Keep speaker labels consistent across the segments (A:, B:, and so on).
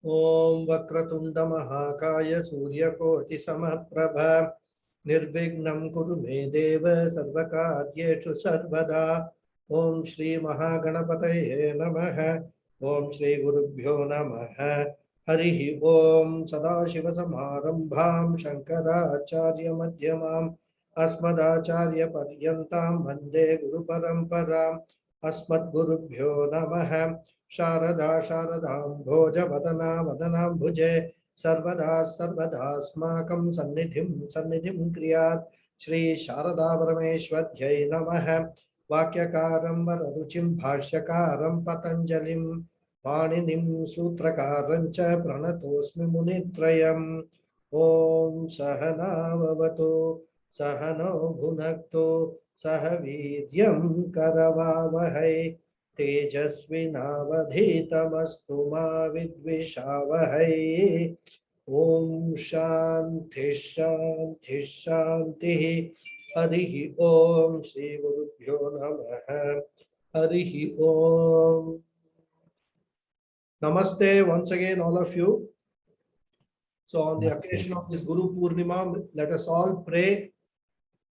A: Om Vakratunda Mahakaya Suryakoti Samaprabha Nirvignam Kuru Me Deva Sarvakaryeshu Sarvada. Om Shri Mahaganapataye Namaha. Om Shri Gurubhyo Namaha. Harihi Om Sadashiva Samarambham Shankaracharya Madhyamam Asmadacharya Paryantam Vande Guru Paramparam Asmad Gurubhyo Namaha. Sharada Sharadam Bhoja Vadana Vadanam Bhuje Sarvada Sarvadasmakam Sannidhim Kriyat Shri Sharada Parameshwar Namaha Vakyakaram Vararuchim Bhashyakaram Patanjalim Paninim Sutrakarancha Pranatosmi Munitrayam Om Sahana Vavato Sahano Bhunakto Sahavidyam Karavavahai तेजस्विनावधीतमस्तु मा विद्विषावहै ओम शांति शांति शांति हरिः ओम श्री गुरुभ्यो नमः हरिः ओम Namaste once again all of you. So on the occasion of this Guru Purnima, let us all pray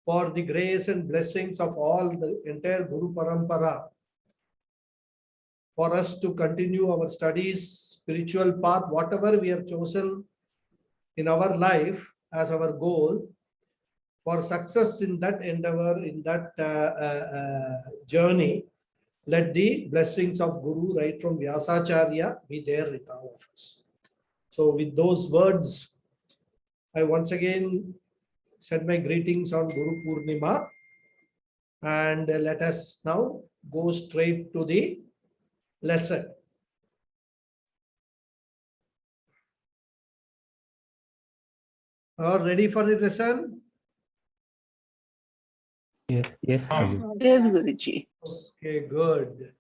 A: for the grace and blessings of all the entire Guru Parampara, for us to continue our studies, spiritual path, whatever we have chosen in our life as our goal, for success in that endeavor, in that journey. Let the blessings of Guru right from Vyasacharya be there with all of us. So with those words, I once again send my greetings on Guru Purnima, and let us now go straight to the lesson. Are ready for the lesson?
B: Yes,
C: Yes, Guruji.
A: Okay, good.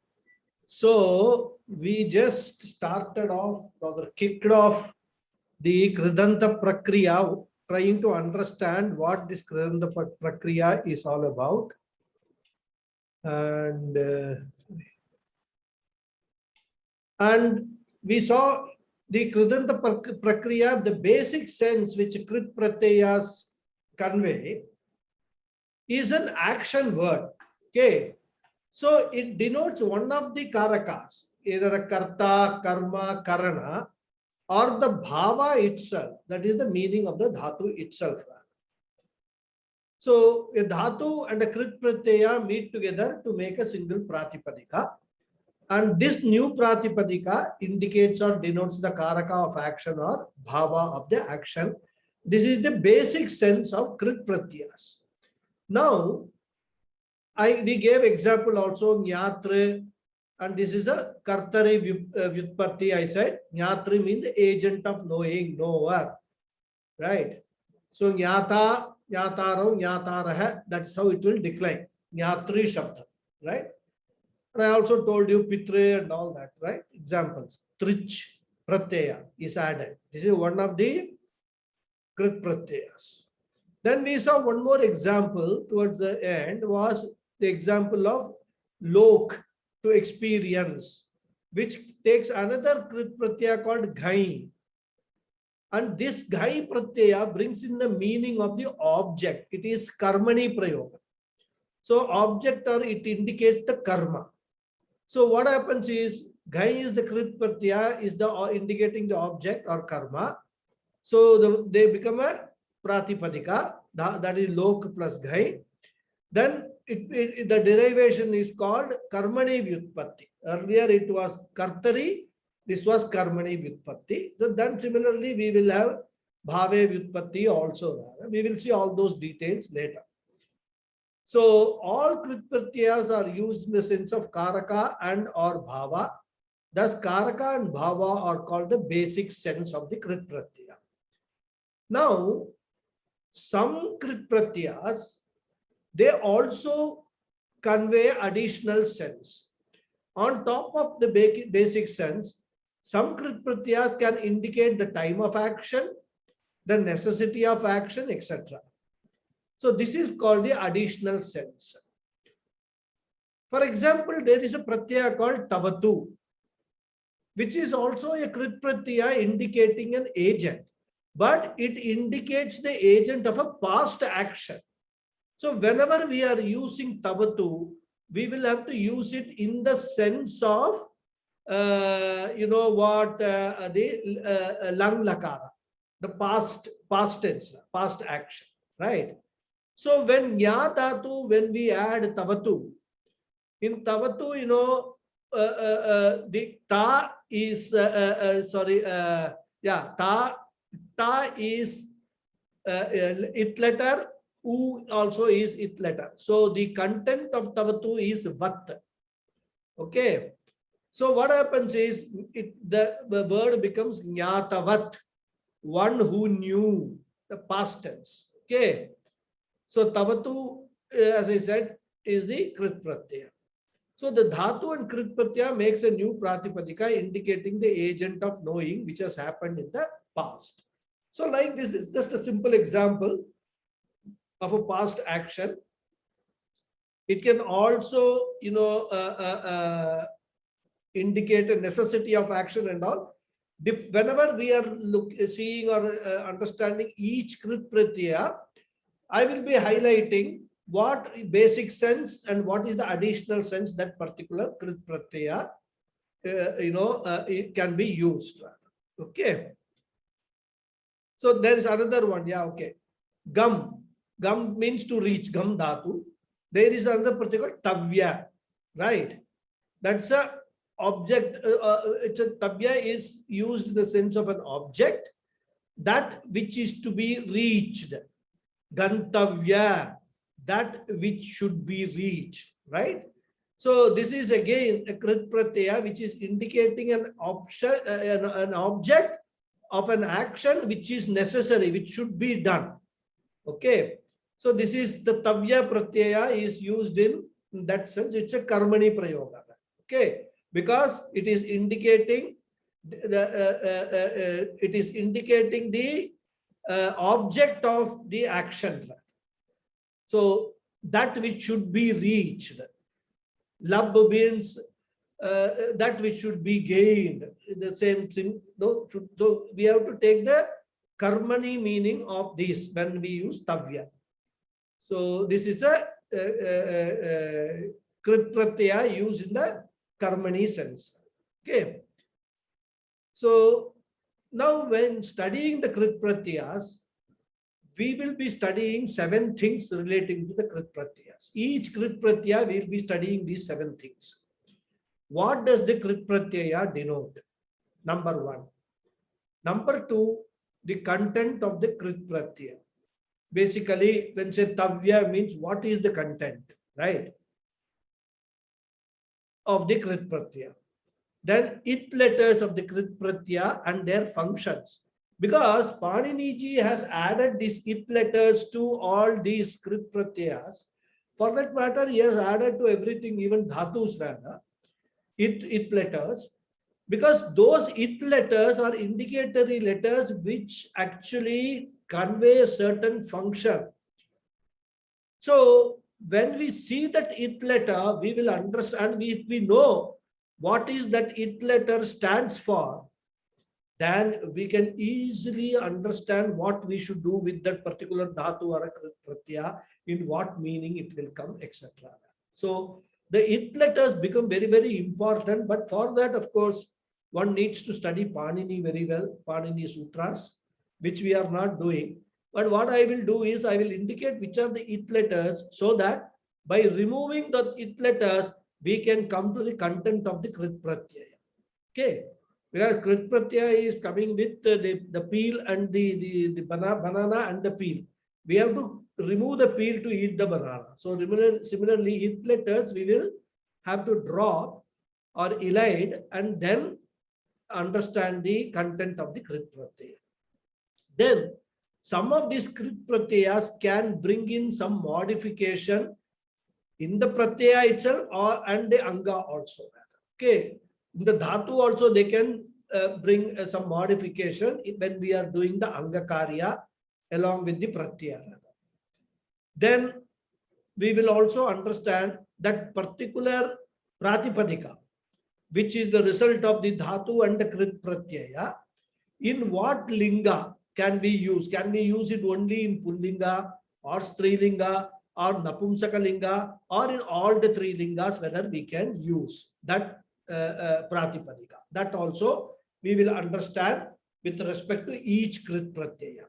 A: So we just started off, or kicked off the Kridanta Prakriya, trying to understand what this Kridanta Prakriya is all about. And we saw the Kridanta Prakriya, the basic sense which Krit Pratyayas convey is an action word. Okay. So it denotes one of the karakas, either a karta, karma, karana, or the bhava itself. That is the meaning of the dhatu itself. So a dhatu and a Krit Pratyaya meet together to make a single pratipadika. And this new pratipadika indicates or denotes the karaka of action or bhava of the action. This is the basic sense of Krit Pratyayas. Now, we gave example also Nyatra, and this is a Kartari Vyutpatti. I said Nyatri means the agent of knowing, knower, right? So Nyata, Nyataro, Nyataraha, that's how it will decline. Nyatri Shabda, right? And I also told you Pitre and all that, right? Examples. Trich Pratyaya is added. This is one of the Krit Pratyayas. Then we saw one more example towards the end, was the example of Lok, to experience, which takes another Krit Pratyaya called Ghai. And this Ghai Pratyaya brings in the meaning of the object. It is Karmani Prayoga. So object, or it indicates the karma. So what happens is, Ghai is the Krit Pratyaya, is the indicating the object or karma. So they become a Pratipadika, that is Lok plus Ghai. Then the derivation is called Karmani Vyutpatti. Earlier it was Kartari, this was Karmani Vyutpatti. So then similarly we will have Bhave Vyutpatti also. We will see all those details later. So all Krit Pratyayas are used in the sense of Karaka and or Bhava. Thus Karaka and Bhava are called the basic sense of the Krit Pratyaya. Now, some Krit Pratyayas, they also convey additional sense. On top of the basic sense, some Krit Pratyayas can indicate the time of action, the necessity of action, etc. So this is called the additional sense. For example, there is a Pratyaya called Tavatu. which is also a Krit Pratyaya indicating an agent, but it indicates the agent of a past action. So whenever we are using Tavatu, we will have to use it in the sense of, the Lang Lakara, the past tense, past action, right? So when Nya Dhatu, when we add Tavatu, in Tavatu, the Ta is, Ta is it letter, U also is it letter. So the content of Tavatu is Vat. Okay. So what happens is the word becomes Nyatavat, one who knew, the past tense. Okay. So Tavatu, as I said, is the Krit Pratyaya. So the Dhatu and Krit Pratyaya makes a new Pratipadika indicating the agent of knowing which has happened in the past. So like this is just a simple example of a past action. It can also, indicate a necessity of action and all. Whenever we are seeing or understanding each Krit Pratyaya, I will be highlighting what basic sense and what is the additional sense that particular Krit Pratyaya, it can be used. Okay. So there is another one. Yeah. Okay. Gam. Gam means to reach. Gam Dhatu. There is another particular Tavya. Right. That's a object. It's a Tavya is used in the sense of an object, that which is to be reached. Gantavya, that which should be reached, right? So this is again a Krit Pratyaya which is indicating an option, an object of an action which is necessary, which should be done. Okay. So this is the Tavya Pratyaya is used in that sense. It's a Karmani Prayoga. Okay. Because it is indicating the object of the action. So that which should be reached. Lab means that which should be gained. The same thing. So we have to take the Karmani meaning of this when we use Tavya. So this is a Krit Pratyaya used in the Karmani sense. Okay. So now when studying the Krit Pratyayas, we will be studying 7 things relating to the Krit Pratyayas. Each Krit Pratyaya we will be studying these 7 things. What does the Krit Pratyaya denote? Number 1. Number 2, the content of the Krit Pratyaya. Basically, when say Tavya means what is the content, right, of the Krit Pratyaya. Then it letters of the Krit Pratyaya and their functions. Because Paniniji has added these it letters to all these Krit Pratyayas. For that matter, he has added to everything, even Dhatus rather, it letters. Because those it letters are indicatory letters which actually convey a certain function. So when we see that it letter, we will understand, if we know what is that it letter stands for, then we can easily understand what we should do with that particular dhatu or a pratyaya, in what meaning it will come, etc. So the it letters become very, very important. But for that, of course, one needs to study Panini very well, Panini Sutras, which we are not doing. But what I will do is I will indicate which are the it letters, so that by removing the it letters, we can come to the content of the Krit Pratyaya. Okay. Because Krit Pratyaya is coming with the peel and the banana and the peel. We have to remove the peel to eat the banana. So similarly, it letters we will have to drop or elide and then understand the content of the Krit Pratyaya. Then some of these Krit Pratyayas can bring in some modification in the Pratyaya itself and the Anga also. Okay. In the Dhatu also they can bring some modification when we are doing the Anga Karya along with the Pratyaya. Then we will also understand that particular Pratipadika, which is the result of the dhatu and the krit pratyaya, in what linga can we use? Can we use it only in pullinga or strilinga or napumsaka linga, or in all the three lingas, whether we can use that pratipadika? That also we will understand with respect to each krit pratyaya.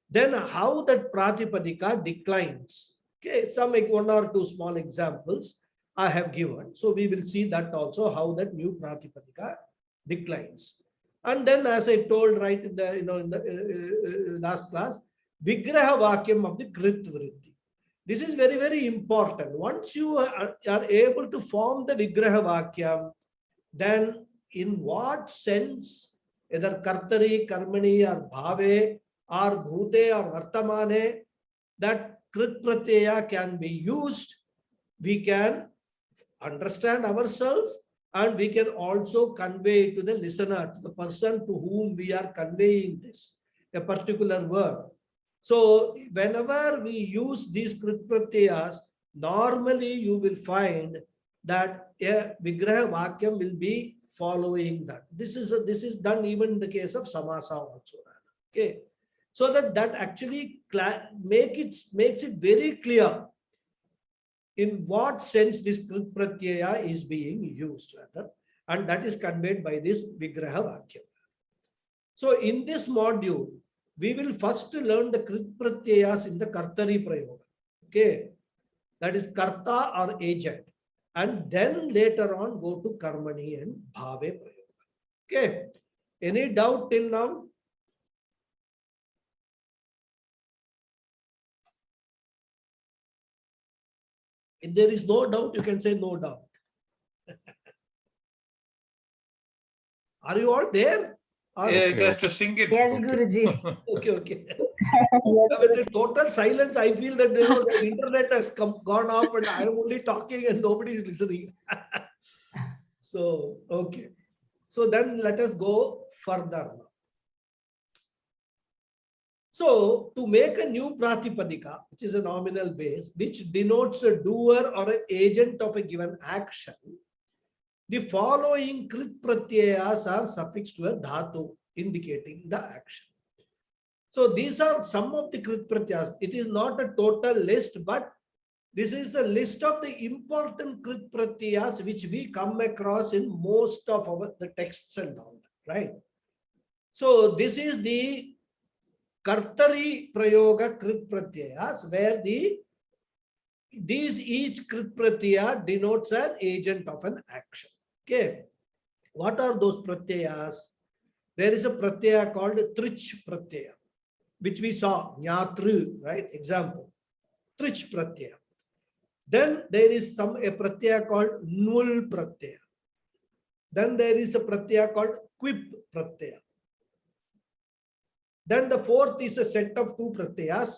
A: Then how that pratipadika declines. Okay, some one or two small examples I have given. So we will see that also, how that new pratipadika declines. And then, as I told right in the in the last class, vigraha vakyam of the krit vritti. This is very, very important. Once you are able to form the vigraha vakyam, then in what sense, either kartari, karmani, or bhave, or bhute, or vartamane, that krit pratyaya can be used, we can understand ourselves, and we can also convey to the listener, to the person to whom we are conveying this, a particular word. So whenever we use these krit pratyayas, normally you will find that a vigraha vakyam will be following that. This is done even in the case of samasa also. Okay, so that actually makes it very clear in what sense this krit pratyaya is being used, rather, and that is conveyed by this vigraha vakyam. So in this module, we will first learn the krit pratyayas in the kartari prayoga. Okay, that is karta or agent, and then later on go to karmani and bhave prayoga. Okay, any doubt till now? If there is no doubt, you can say no doubt. Are you all there?
B: Just to sing it.
D: Yes, Guruji.
A: Okay. With the total silence, I feel that the internet has gone off and I am only talking and nobody is listening. So, okay. So then let us go further. So to make a new pratipadika, which is a nominal base, which denotes a doer or an agent of a given action, the following krit pratyayas are suffixed to a dhatu indicating the action. So these are some of the krit pratyayas. It is not a total list, but this is a list of the important krit pratyayas which we come across in most of the texts and all that, right? So this is the kartari prayoga krit pratyayas, where these each krit pratyaya denotes an agent of an action. Okay, what are those pratyayas? There is a pratyaya called trich pratyaya, which we saw, nyatru, right? Example, trich pratyaya. Then there is a pratyaya called nul pratyaya. Then there is a pratyaya called quip pratyaya. Then the fourth is a set of two pratyayas,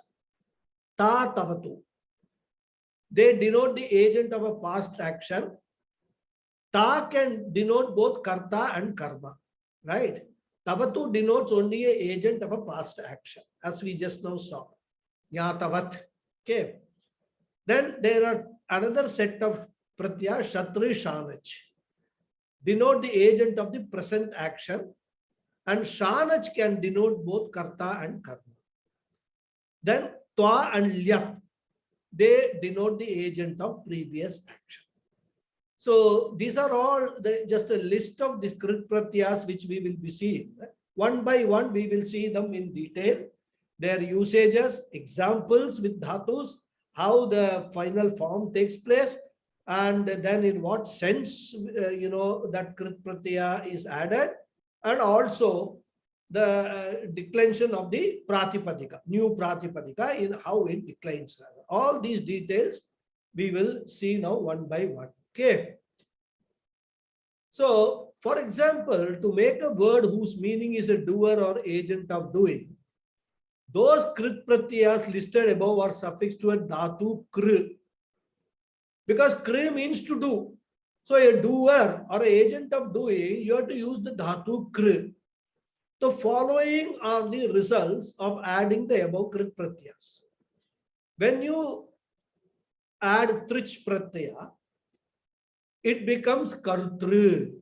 A: ta tavatu. They denote the agent of a past action. Ta can denote both karta and karma, right? Tavatu denotes only an agent of a past action, as we just now saw. Nyatavat. Okay. Then there are another set of pratyaya, shatri shanach. Denote the agent of the present action, and shanach can denote both karta and karma. Then twa and lyap, they denote the agent of previous action. So these are all just a list of these krit pratyayas which we will be seeing. One by one, we will see them in detail, their usages, examples with dhatus, how the final form takes place, and then in what sense that krit pratyaya is added, and also the declension of the pratipadika, new pratipadika, in how it declines. All these details we will see now one by one. Okay. So, for example, to make a word whose meaning is a doer or agent of doing, those krit pratyayas listed above are suffixed to a dhatu kr, because kr means to do. So a doer or agent of doing, you have to use the dhatu kr. The following are the results of adding the above krit pratyayas. When you add trich pratyaya, it becomes kartru.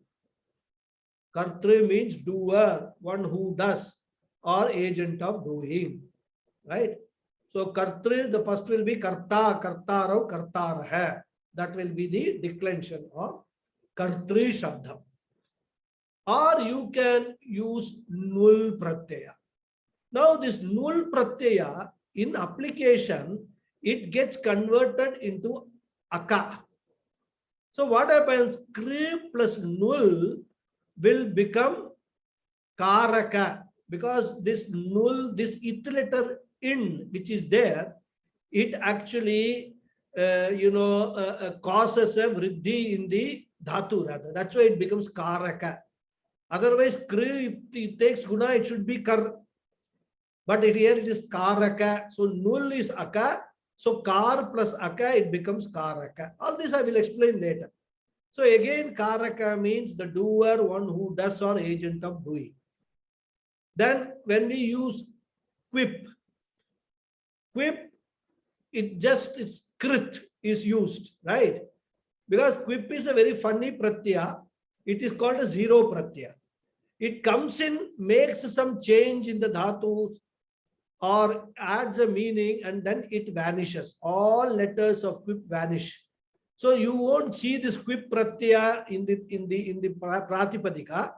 A: Kartri means doer, one who does, or agent of doing. Right? So Kartri, the first will be Karta, Kartaro, Kartarah. That will be the declension of Kartri Shabdam. Or you can use Nul Pratyaya. Now this Nul Pratyaya in application, it gets converted into Aka. So what happens? Kri plus Nul will become Karaka, because this Nul, this it letter in which is there, it actually causes a vriddhi in the dhatu rather. That's why it becomes Karaka. Otherwise, Kri, if it takes guna, it should be Kar. But here it is Karaka. So Nul is Aka. So Kar plus Aka, it becomes Karaka. All this I will explain later. So again, Karaka means the doer, one who does, or agent of doing. Then when we use quip, it's krit is used, right? Because quip is a very funny pratyaya. It is called a zero pratyaya. It comes in, makes some change in the dhatu or adds a meaning, and then it vanishes. All letters of quip vanish. So you won't see this quip pratyaya in the pratipadika.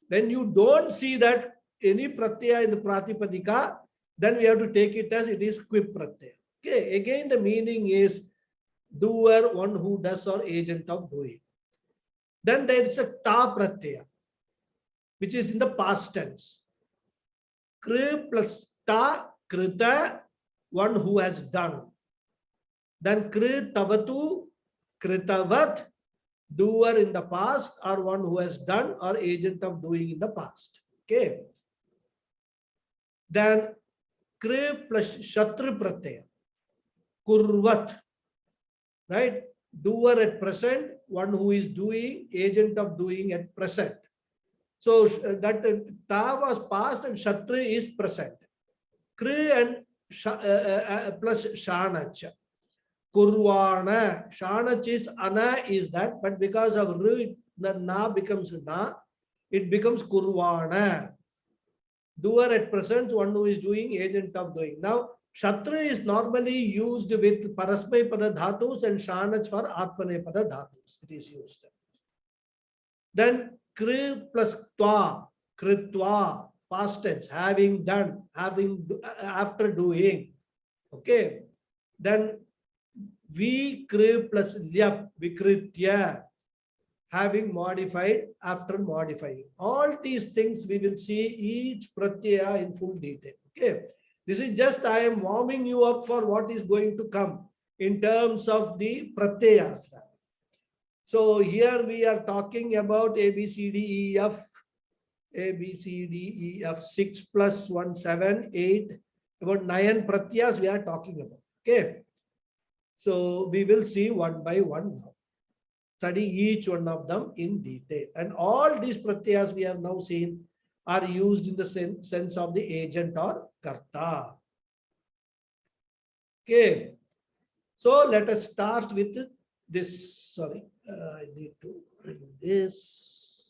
A: When you don't see that any pratyaya in the pratipadika, then we have to take it as it is quip pratyaya. Okay, again the meaning is doer, one who does, or agent of doing. Then there is a ta pratyaya, which is in the past tense. Kri plus ta, krita, one who has done. Then kri tavatu, kritavat, doer in the past, or one who has done, or agent of doing in the past. Okay. Then kri plus shatru pratyaya, kurvat, right? Doer at present, one who is doing, agent of doing at present. So that ta was past and shatru is present. Kri and plus shanach. Kurvana. Shanach is ana is that, but because of ru, the na becomes na, it becomes kurvana. Doer at present, one who is doing, agent of doing. Now, Shatra is normally used with Parasmay Pada Dhatus and Shanach for Atmane Pada Dhatus. It is used. Then Kri plus Twa, Kritwa, past tense, having done, having after doing. Okay. Then Vi Kri plus Lyap, Vikritya, having modified after modifying. All these things we will see each pratyaya in full detail. Okay. This is just I am warming you up for what is going to come in terms of the pratyayas. So here we are talking about A, B, C, D, E, F, A, B, C, D, E, F, 6 plus 1, 7, 8, about 9 pratyayas we are talking about. Okay. So we will see one by one now. Study each one of them in detail. And all these pratyayas we have now seen are used in the sense of the agent or karta. Okay. So let us start with this. Sorry, I need to remove this.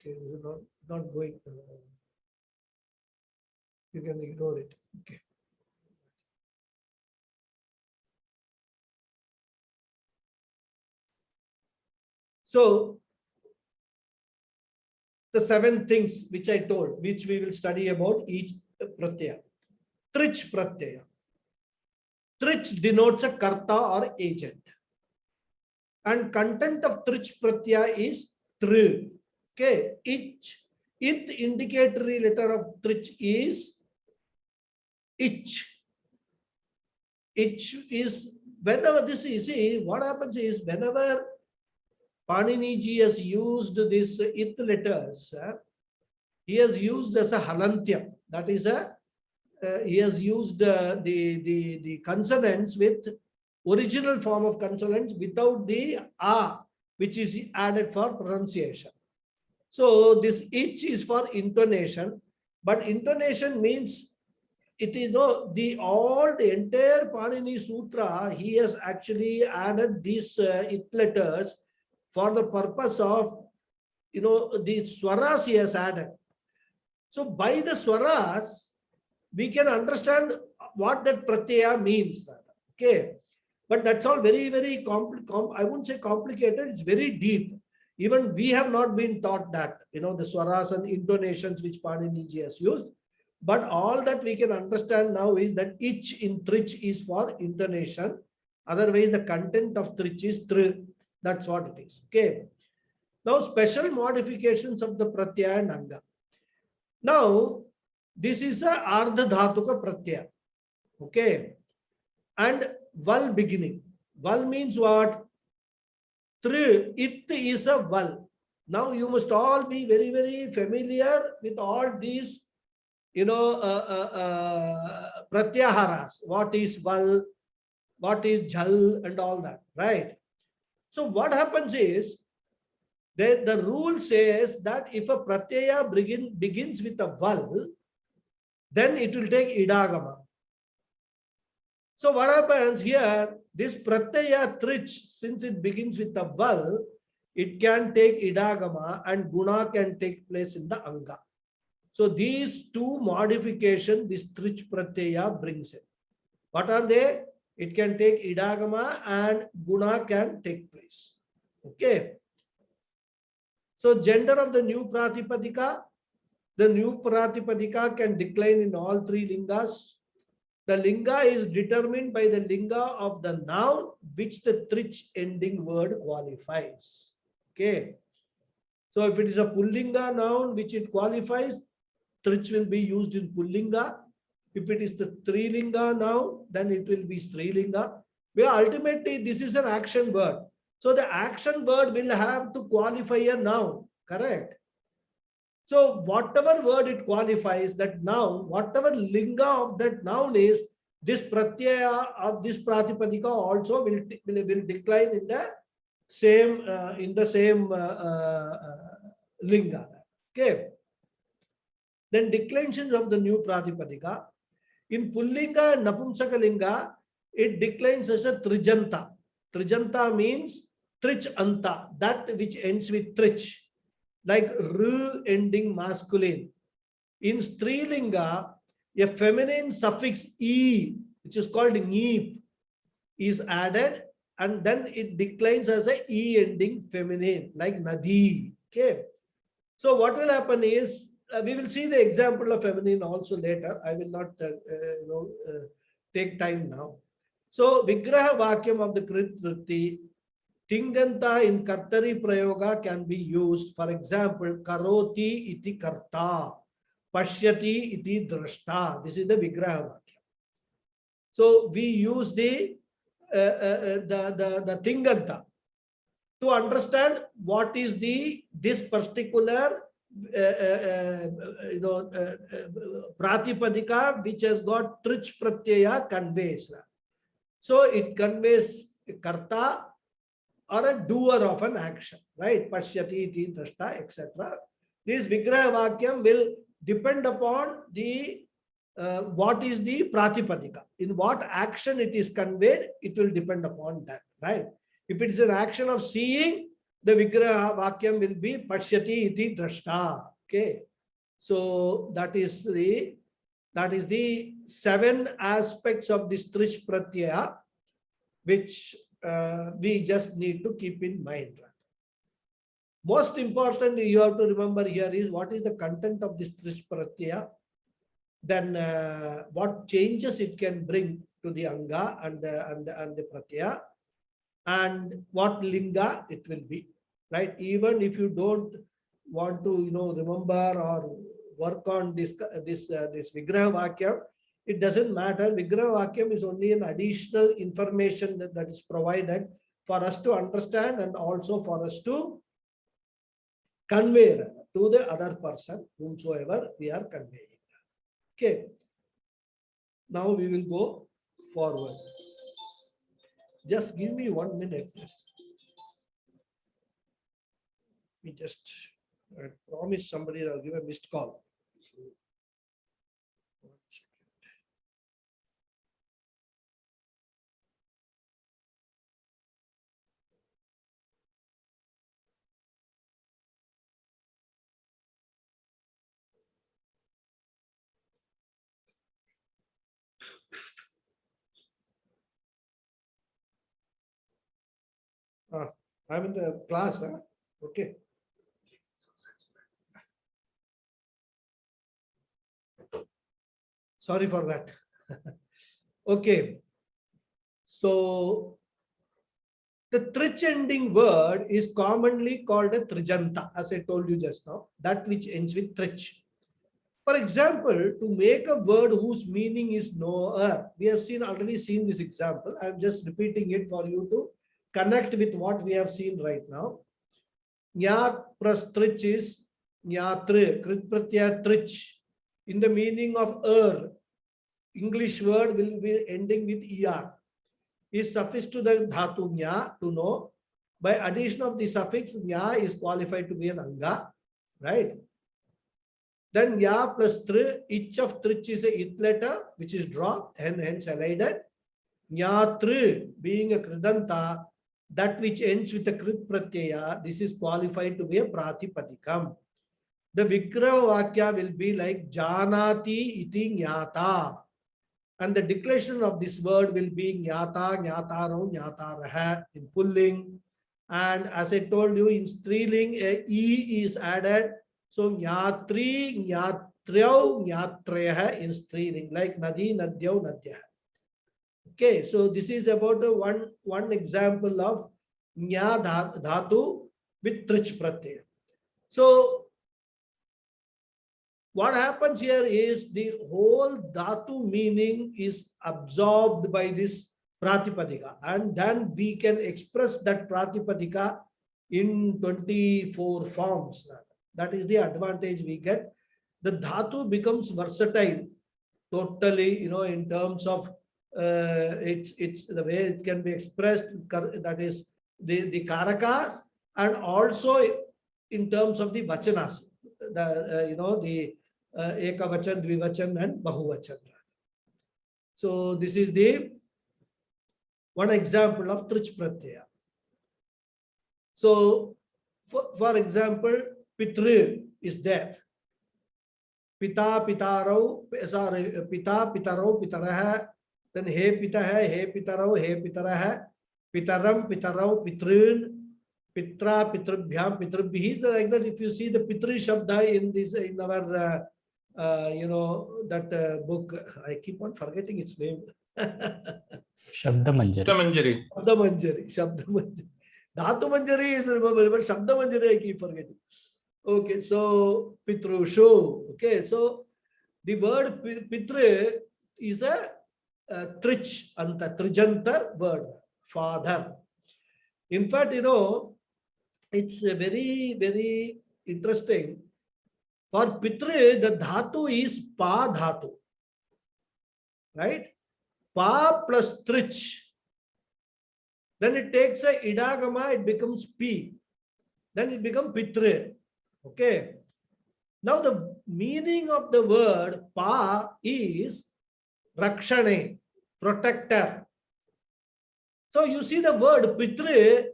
A: Okay, this is not going. You can ignore it. Okay. So the 7 things which I told, which we will study about each pratyaya. Trich pratyaya. Trich denotes a karta or agent. And content of trich pratyaya is tr. Okay. It indicatory letter of trich is ich. Ich is, whenever this is, see, what happens is whenever Paniniji has used this it letters, he has used as a halantyam. That is he has used the consonants with original form of consonants without the a, which is added for pronunciation. So this ich is for intonation, but intonation means it is the entire Panini Sutra, he has actually added these it letters for the purpose of, the swaras he has added. So by the swaras, we can understand what that pratyaya means. Okay. But that's all very, very I wouldn't say complicated, it's very deep. Even we have not been taught that, the swaras and intonations which Panini has used. But all that we can understand now is that ich in trich is for intonation. Otherwise, the content of trich is tr. That's what it is. Okay. Now, special modifications of the pratyaya and anga. Now, this is a ardha dhatuka pratyaya. Okay. And val beginning. Val means what? Tr, it is a val. Now, you must all be very, very familiar with all these, pratyaharas. What is val? What is jhal and all that, right? So what happens is, the rule says that if a pratyaya begins with a val, then it will take idagama. So what happens here, this pratyaya trich, since it begins with a val, it can take idagama and guna can take place in the anga. So these two modifications, this trich pratyaya brings in. What are they? It can take idagama and guna can take place. Okay. So gender of the new pratipadika. The new pratipadika can decline in all three lingas. The linga is determined by the linga of the noun which the trich ending word qualifies. Okay. So if it is a pullinga noun which it qualifies, trich will be used in pullinga. If it is the strilinga noun, then it will be strilinga. Where ultimately this is an action word. So the action word will have to qualify a noun, correct? So whatever word it qualifies, that noun, whatever linga of that noun is, this pratyaya of this pratipadika also will decline in the same linga. Okay. Then declensions of the new pratipadika. In pullinga and napumsakalinga, it declines as a trijanta. Trijanta means trich anta, that which ends with trich, like r ending masculine. In strilinga, a feminine suffix e, which is called ngeep, is added, and then it declines as a e ending feminine, like nadi. Okay. So what will happen is, we will see the example of feminine also later. I will not take time now. So Vigraha Vakyam of the Krit Vritti, Tinganta in Kartari Prayoga can be used. For example, Karoti iti Karta, Pashyati iti Drashta. This is the Vigraha Vakyam. So we use the Tinganta to understand what is this particular pratipadika which has got trich pratyaya conveys. So it conveys karta or a doer of an action, right? Pashyati, iti, drashta, etc. This vigraha vakyam will depend upon the what is the pratipadika. In what action it is conveyed, it will depend upon that, right? If it is an action of seeing, the vigraha vakyam will be pashyati iti drashta. Okay. So that is the 7 aspects of this trich pratyaya, which we just need to keep in mind. Most important you have to remember here is what is the content of this trich pratyaya, then what changes it can bring to the anga and the pratyaya, and what linga it will be, right? Even if you don't want to remember or work on this vigraha vakyam, it doesn't matter. Vigraha vakyam is only an additional information that is provided for us to understand and also for us to convey to the other person whomsoever we are conveying. Okay. Now we will go forward. Just give me 1 minute. We just promise somebody I'll give a missed call. So, 1 second. I'm in the class, huh? Okay. Sorry for that. Okay. So the trich ending word is commonly called a trijanta, as I told you just now, that which ends with trich. For example, to make a word whose meaning is knower, we have already seen this example. I'm just repeating it for you to connect with what we have seen right now. Nyat plus trich is nyatre, krit pratyaya trich. In the meaning of English word will be ending with er. Is suffix to the dhatu nya, to know. By addition of the suffix nya is qualified to be an anga, right? Then ya plus tri, each of trich is a it letter which is dropped and hence elided. Nya tri being a kridanta, that which ends with a krit pratyaya, this is qualified to be a pratipadikam. The vigraha vakya will be like janati iti nyata. And the declension of this word will be nyata, nyataro, nyataraha in pulling. And as I told you, in striling, a e is added. So nyatri, nyatryav, nyatreha in striling, like nadi, nadyav, nadya. Okay, so this is about one example of nya dhatu with trich pratyaya. So what happens here is the whole dhatu meaning is absorbed by this pratipadika, and then we can express that pratipadika in 24 forms. That is the advantage we get. The dhatu becomes versatile totally, in terms of it's the way it can be expressed, that is the karakas, and also in terms of the vachanas, the ekavachan, dvivachan and bahuvachan. So this is the one example of trich pratyaya. So for example, pitru is there. Pita, pitaro, sorry, pita, pitaro, pitaraha, then he pitaha, he pitaro, he pitaraha, pitaram, pitarau, pitrun, pitra, pitrubhyam, pitrubhi. Like that, if you see the pitri shabda in our that book, I keep on forgetting its name.
D: Shabda Manjari.
B: Shabda Manjari.
A: Shabda Manjari. Dhatu Manjari is remembered, but Shabda Manjari I keep forgetting. Okay, so Pitrushu. Okay, so the word Pitre is a trich, anta, trijanta word, father. In fact, it's very, very interesting. For Pitre, the dhatu is pa dhatu, right? Pa plus trich. Then it takes a idagama, it becomes P. Then it becomes Pitre. Okay. Now the meaning of the word pa is rakshane, protector. So you see the word Pitre,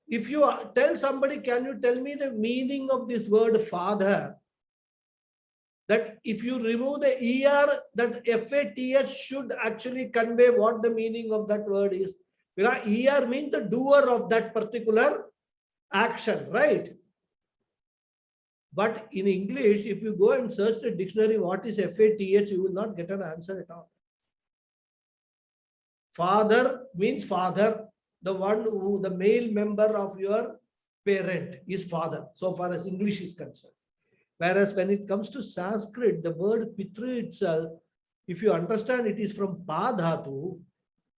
A: if you tell somebody, can you tell me the meaning of this word father? That if you remove the ER, that FATH should actually convey what the meaning of that word is. Because ER means the doer of that particular action, right? But in English, if you go and search the dictionary, what is FATH, you will not get an answer at all. Father means father, the one who, the male member of your parent is father, so far as English is concerned. Whereas when it comes to Sanskrit, the word Pitru itself, if you understand, it is from Pa Dhatu,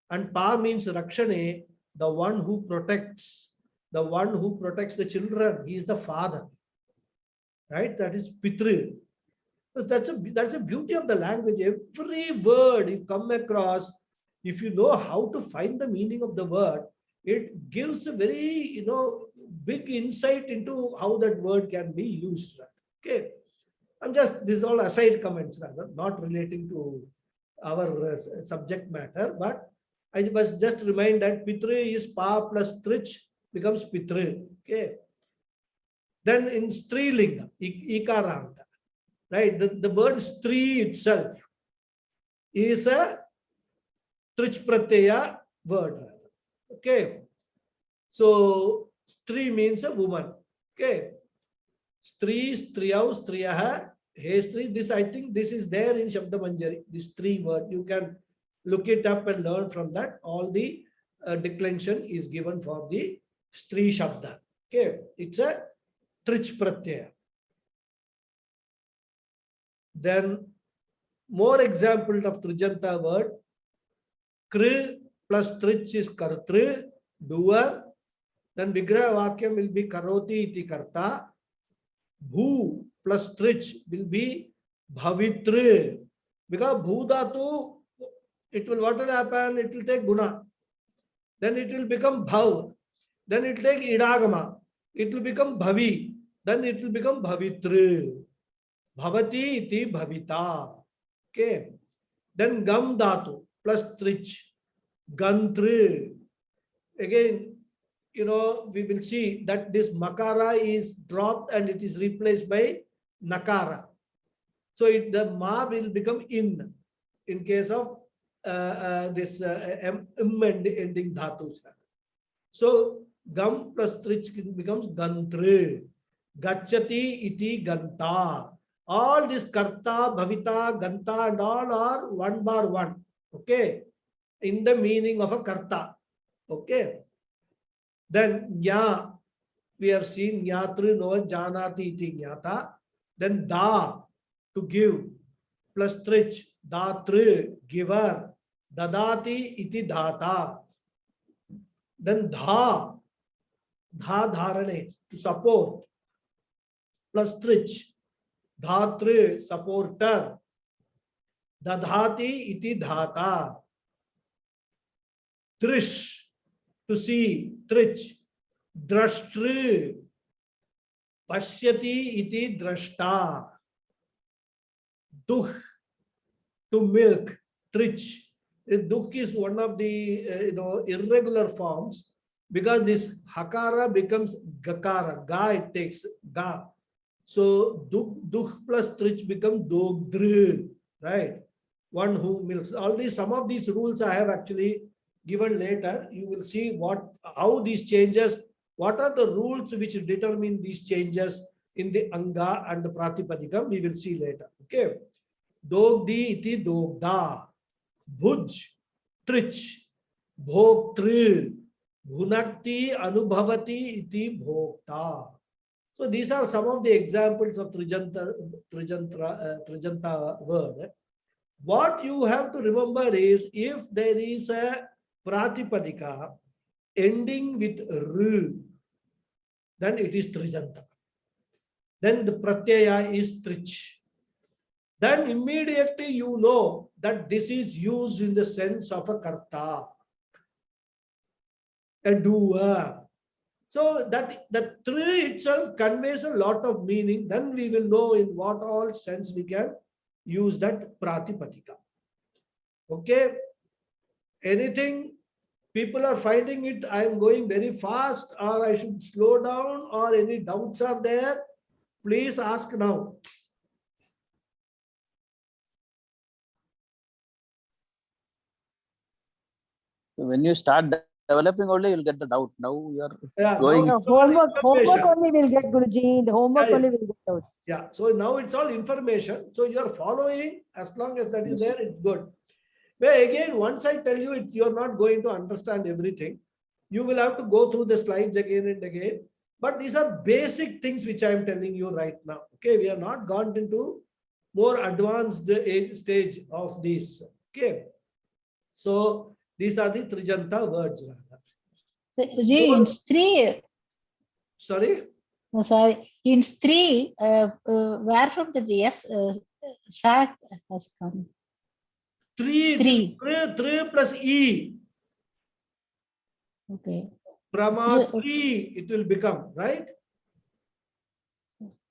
A: and Pa means Rakshane, the one who protects the children. He is the father, right? That is Pitru. That's a beauty of the language. Every word you come across, if you know how to find the meaning of the word, it gives a very big insight into how that word can be used. Okay, this is all aside comments, rather not relating to our subject matter, but I was just reminded that Pitru is Pa plus Trich becomes Pitru. Okay, then in Strilinga, Ikaranta, right? The word Stri itself is a Trich Pratyaya word. Okay, so Stri means a woman. Okay. Stri, striyau, striyaha, he stri. This, I think this is there in Shabda Manjari. This three word. You can look it up and learn from that. All the declension is given for the stri shabda. Okay. It's a trich pratyaya. Then more examples of Trijanta word. Kri plus trich is kartri, doer. Then Vigraha Vakyam will be karoti iti karta. Bhu plus trich will be bhavitri. Because bhu dhatu, it will, what will happen? It will take guna. Then it will become bhav. Then it will take idagama. It will become bhavi. Then it will become bhavitri. Bhavati iti bhavita. Okay. Then gam dhatu plus trich. Gantri. Again, we will see that this makara is dropped and it is replaced by nakara. So the ma will become in case of this ending dhatus. So gam plus trich becomes gantri. Gachati iti ganta. All this karta, bhavita, ganta and all are one bar one. Okay. In the meaning of a karta. Okay. Then nya, we have seen nyatru no janati iti nyata. Then da, to give, plus trich, datru, giver, dadati iti dhata. Then dha dharane, to support, plus trich, dhatru, supporter, dadhati iti dhata. Trish, to see, trich, drashtri, pashyati iti drashta. Dukh, to milk, trich. Dukh is one of the irregular forms because this hakara becomes gakara. Ga it takes ga. So dukh plus trich becomes dogdri, right? One who milks. All these, some of these rules I have actually given later. You will see how these changes, what are the rules which determine these changes in the anga and the pratipadikam. We will see later. Okay. Dogdi iti dogda. Bhuj, trich, bhoktri, bhunakti, anubhavati iti bhokta. So these are some of the examples of Trijanta word. What you have to remember is, if there is a pratipadika ending with r, then it is Trijanta. Then the pratyaya is trich. Then immediately you know that this is used in the sense of a karta, a doer. So that the tree itself conveys a lot of meaning. Then we will know in what all sense we can use that pratipadika. Okay. Anything people are finding it, I am going very fast, or I should slow down, or any doubts are there, please ask now.
E: When you start developing only, you'll get the doubt. Now you are going.
C: No, homework only will get, Guruji. The homework only will get doubts.
A: Yeah. So now it's all information. So you are following, as long as that is there, it's good. But again, once I tell you it, you are not going to understand everything. You will have to go through the slides again and again. But these are basic things which I am telling you right now. Okay, we have not gone into more advanced stage of this. Okay. So these are the Trijanta words.
F: So, in Stri.
A: Sorry?
F: No, sorry. In Stri, where from the yes, Sat has come?
A: Three plus E.
F: Okay.
A: Pramatri, it will become, right?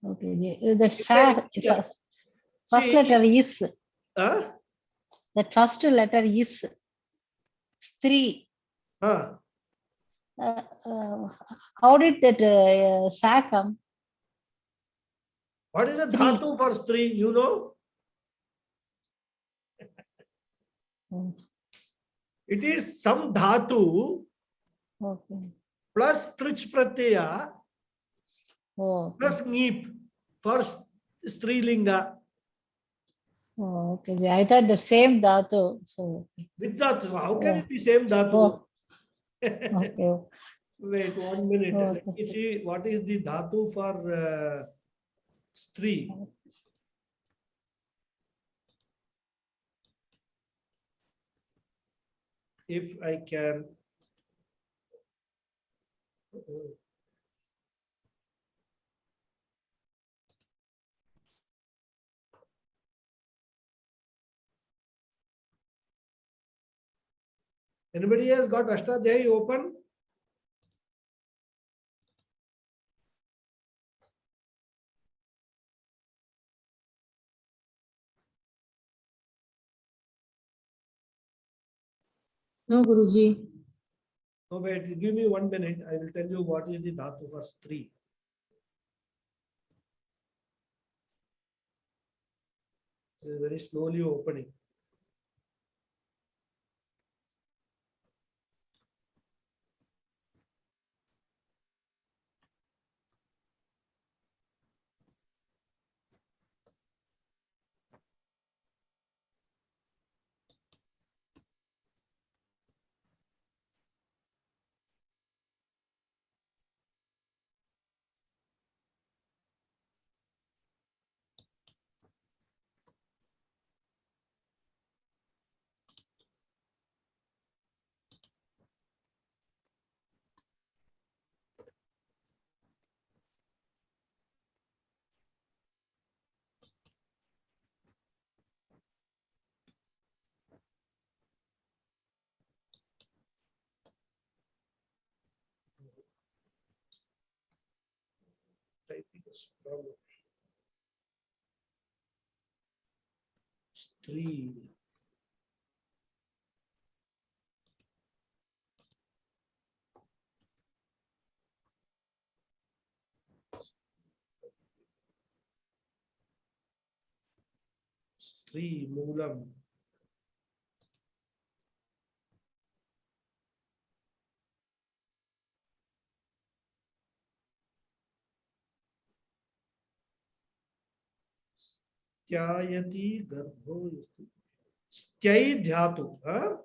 F: Okay. That Sat, first letter is. That first letter is Stri. How did that Sa come?
A: What is the dhatu for Stri? You know? It is some dhatu.
F: Okay.
A: plus trich pratyaya
F: Oh,
A: plus ngeep for strilinga.
F: oh, okay. I thought the same dhatu. So,
A: With dhatu. How can
F: oh,
A: it be same dhatu?
F: oh, okay.
A: Wait 1 minute.
F: Oh,
A: Let me see what is the dhatu for stri. If I can. Anybody has got Ashtadhyayi open?
G: No, Guruji.
A: No, wait, give me 1 minute. I will tell you what is the dhatu for stri. It is very slowly opening. Typing is problem. Stri. Stri Moolam. Styayati garbho. Styai dhatu. Huh?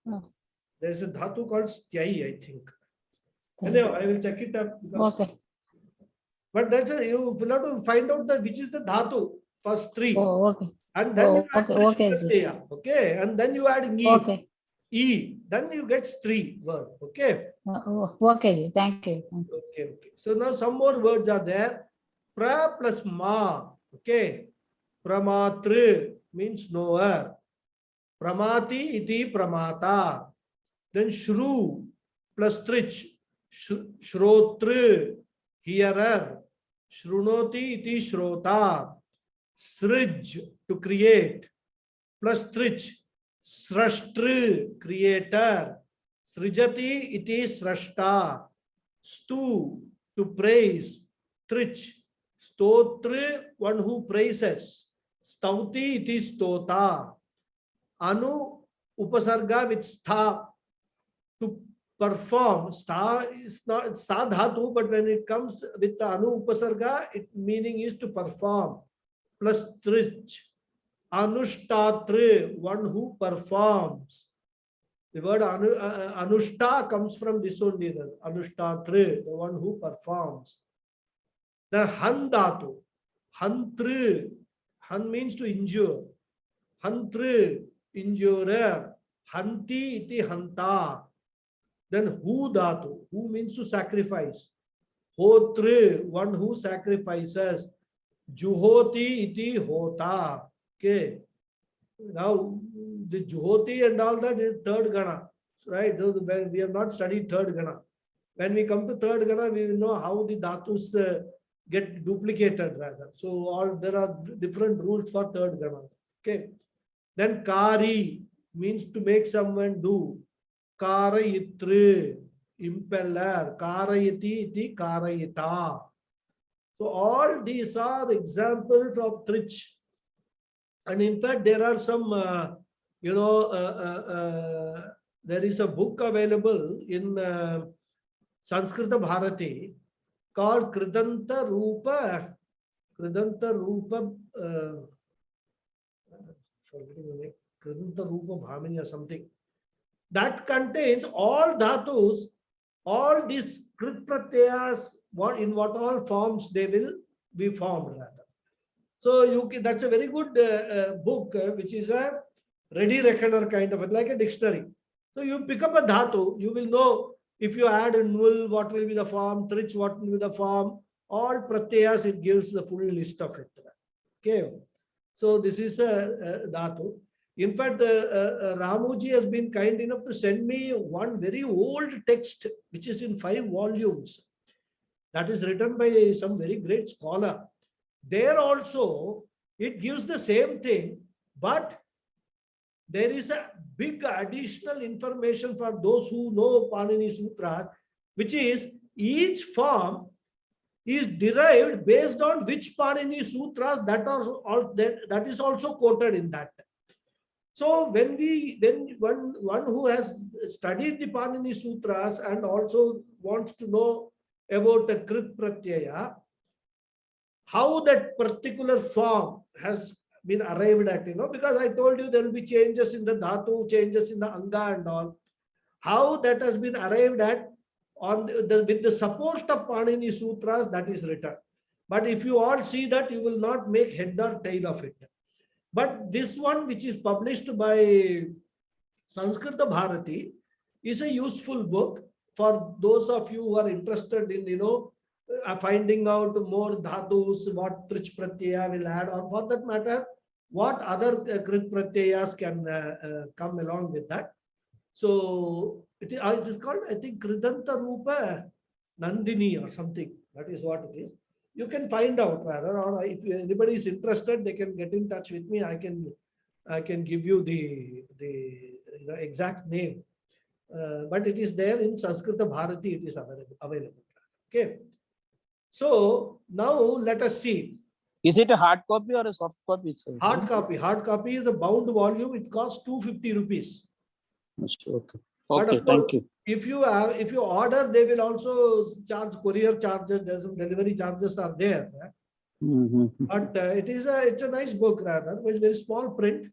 F: Oh,
A: There is a dhatu called styai, I think. Anyhow, I will check it up. Because,
F: okay.
A: but that's a, you will have to find out the which is the dhatu for stri.
F: Oh, okay.
A: And then you add
F: Okay, okay,
A: trich pratyaya. Okay. And then you add ngeep.
F: Okay.
A: E. Then you get stri word. Okay.
F: Okay. Thank you. Thank you.
A: Okay, okay. So now some more words are there. Pra plus ma. Okay. Pramatru means knower. Pramati iti pramata. Then shru plus trich. Shrotru, hearer. Shrunoti iti shrota. Srij, to create. Plus trich. Srashtru, creator. Srijati iti srashta. Stu, to praise. Trich, stotra, one who praises. Stauti, it is stota. Anu, upasarga with stha, to perform. Stha is not sadhatu, but when it comes with the anu upasarga, its meaning is to perform. Plus trich. Anushtatri, one who performs. The word anushta comes from this only. Anushtatri, the one who performs. The han dhatu, hantru, han means to injure. Hantru, injurer. Hanti iti hanta. Then hu dhatu, hu means to sacrifice. Hotru, one who sacrifices. Juhoti iti hota. Okay. Now, the Juhoti and all that is third Gana, right? So we have not studied third Gana. When we come to third Gana, we will know how the dhatus get duplicated rather. So all there are different rules for third Gana. Okay. Then Kari means to make someone do. Karayitri, impeller. Karayiti iti karayita. So all these are examples of trich. And in fact, there are some, there is a book available in Sanskrita Bharati called Kridanta Rupa, forgetting the name, Kridanta Rupa Bhamini or something. That contains all dhatus, all these krit pratyayas, what in what all forms they will be formed rather. So that's a very good book, which is a ready reckoner kind of like a dictionary. So you pick up a dhatu, you will know if you add nul, what will be the form, trich, what will be the form, all pratyayas, it gives the full list of it. Okay. So this is a dhatu. In fact, Ramuji has been kind enough to send me one very old text, which is in 5 volumes. That is written by some very great scholar. There also, it gives the same thing, but there is a big additional information for those who know Panini Sutras, which is each form is derived based on which Panini Sutras that is also quoted in that. So when one who has studied the Panini Sutras and also wants to know about the Krit Pratyaya, how that particular form has been arrived at, because I told you there will be changes in the dhatu, changes in the anga and all. How that has been arrived at with the support of Panini Sutras, that is written. But if you all see that, you will not make head or tail of it. But this one, which is published by Sanskrita Bharati, is a useful book for those of you who are interested in, finding out more dhatus, what trich pratyaya will add, or for that matter, what other krit pratyayas can come along with that. So it is called, I think, Kridanta Rupa Nandini or something. That is what it is. You can find out rather, or if anybody is interested, they can get in touch with me. I can give you the exact name. But it is there in Sanskrita Bharati. It is available. Okay. So now let us see.
E: Is it a hard copy or a soft copy? Sir?
A: Hard copy. Hard copy is a bound volume. It costs 250 rupees.
E: Okay.
A: But
E: Okay.
A: of course,
E: Thank you.
A: if you order, they will also charge courier charges. There's some delivery charges are there. But it's a nice book rather. It's very small print,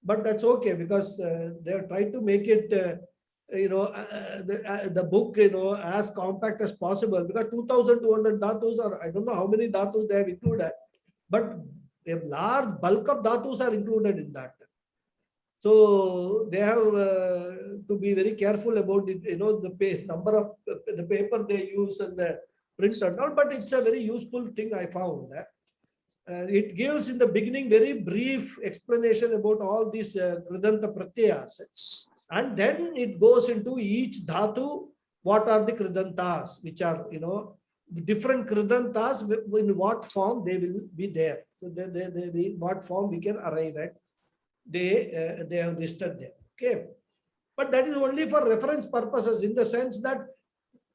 A: but that's okay because they have tried to make it the book as compact as possible, because 2,200 dhatus, or I don't know how many dhatus they have included, but a large bulk of dhatus are included in that. So they have to be very careful about it, the number of the paper they use and the print and all, but it's a very useful thing I found. It gives in the beginning very brief explanation about all these Kridanta Pratyayas, and then it goes into each dhatu, what are the Kridantas, which are, different Kridantas, in what form they will be there. So they what form we can arrive at. They have listed there. Okay. But that is only for reference purposes, in the sense that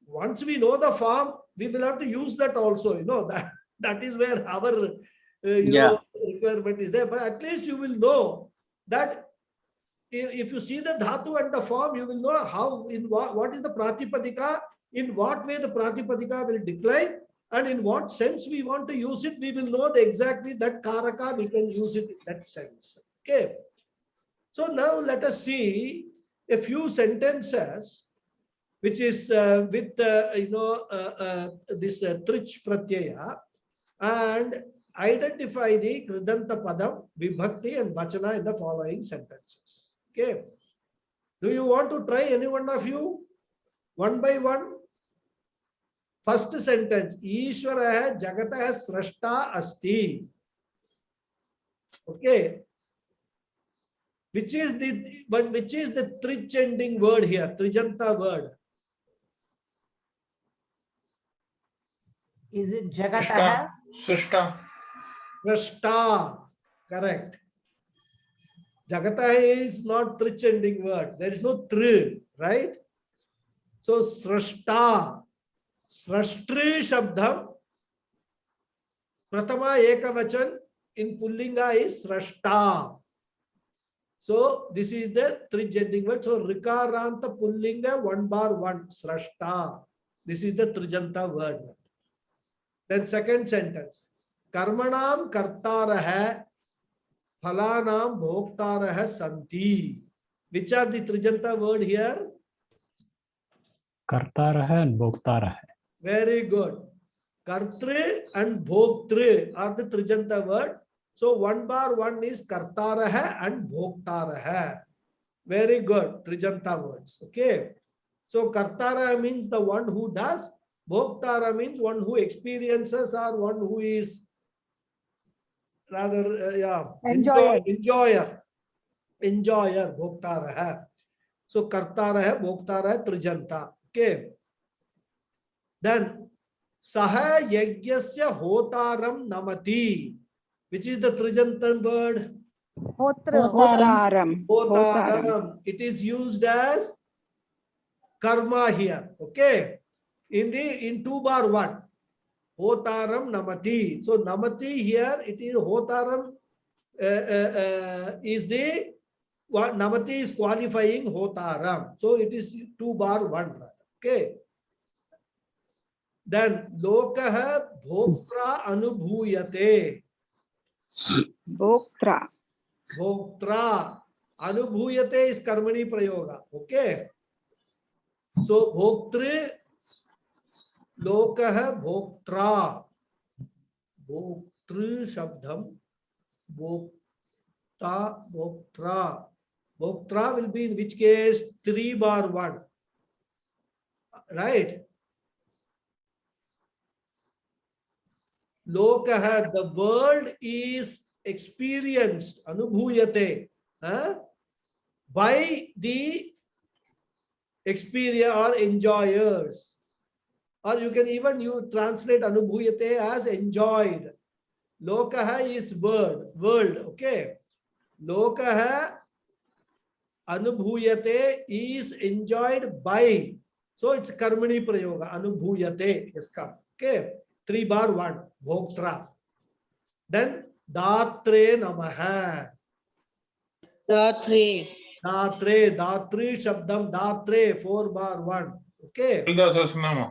A: once we know the form, we will have to use that also, that is where our requirement is there. But at least you will know that if you see the dhatu and the form, you will know how, in what is the pratipadika, in what way the pratipadika will decline, and in what sense we want to use it. We will know exactly that karaka, we can use it in that sense. Okay. So now let us see a few sentences which is with this trich pratyaya, and identify the Kridanta Padam, Vibhakti and Vachana in the following sentences. Okay. Do you want to try, any one of you, one by one? First sentence, Ishvara Jagata Srashta Asti. Okay. Which is the trich ending word here, Trijanta word?
H: Is it Jagataha?
B: Srishta.
A: Srashta. Correct. Jagata is not trich ending word. There is no tri, right? So Srashta. Srashtri Shabdam. Pratama Ekavachan in Pullinga is Srashta. So this is the Trijending word. So Rikaranta Pullinga 1/1 Srashta. This is the Trijanta word. Then second sentence. Karmanam Kartaraha Phalanam Bhoktaraha Santi. Which are the Trijanta word here?
D: Kartarah and Bhoktarah.
A: Very good. Kartri and Bhoktri are the Trijanta word. So 1/1 is Kartaraha and Bhoktaraha. Very good. Trijanta words. Okay. So Kartara means the one who does. Bhoktara means one who experiences or one who is rather,
C: Enjoyer.
A: Enjoyer. Bhoktara. So Kartara hai, Bhoktara hai, Trijanta. Okay. Then Saha Yagyasya Hotaram Namati. Which is the Trijanta word?
C: Hotaram.
A: Hotaram. It is used as karma here. Okay. In 2/1. Hotaram Namati. So Namati here, it is Hotaram is the Namati is qualifying Hotaram. So it is 2/1. Okay. Then Lokaha Bhoktra Anubhuyate.
C: Bhoktra.
A: Bhoktra. Anubhuyate is Karmani Prayoga. Okay. So Bhoktri Lokaha Bhoktra. Bhoktri Shabdam. Bhokta Bhoktra. Bhoktra will be in which case 3/1. Right? Lokaha, the world is experienced, anubhuyate, by the experience or enjoyers. Or you can even translate anubhuyate as enjoyed. Lokaha is world, okay. Lokaha anubhuyate is enjoyed by. So it's karmani prayoga, anubhuyate, iska, okay. 3/1, Bhoktra. Then Datre Namaha.
G: Datre.
A: Datri Shabdam, Datre 4/1. Okay.
B: Lalita Sahasranama.